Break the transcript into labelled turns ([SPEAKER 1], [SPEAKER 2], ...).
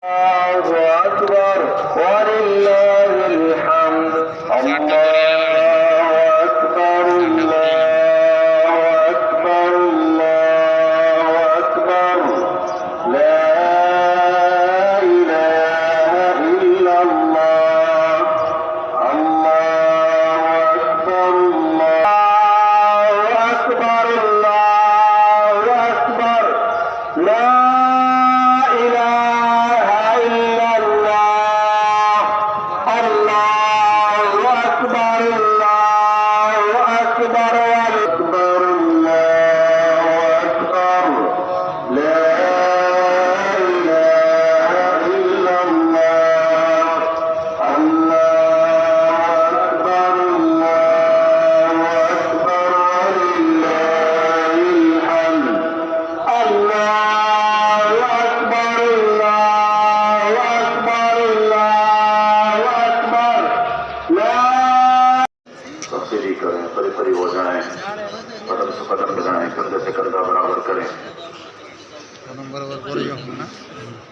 [SPEAKER 1] الله أكبر ولله الحمد الله أكبر الله أكبر الله أكبر لا إله إلا الله الله أكبر الله أكبر الله أكبر لا परी हो जाए कदम से कदम लगाएं कंधे से कंधा बराबर करें कदम बराबर करें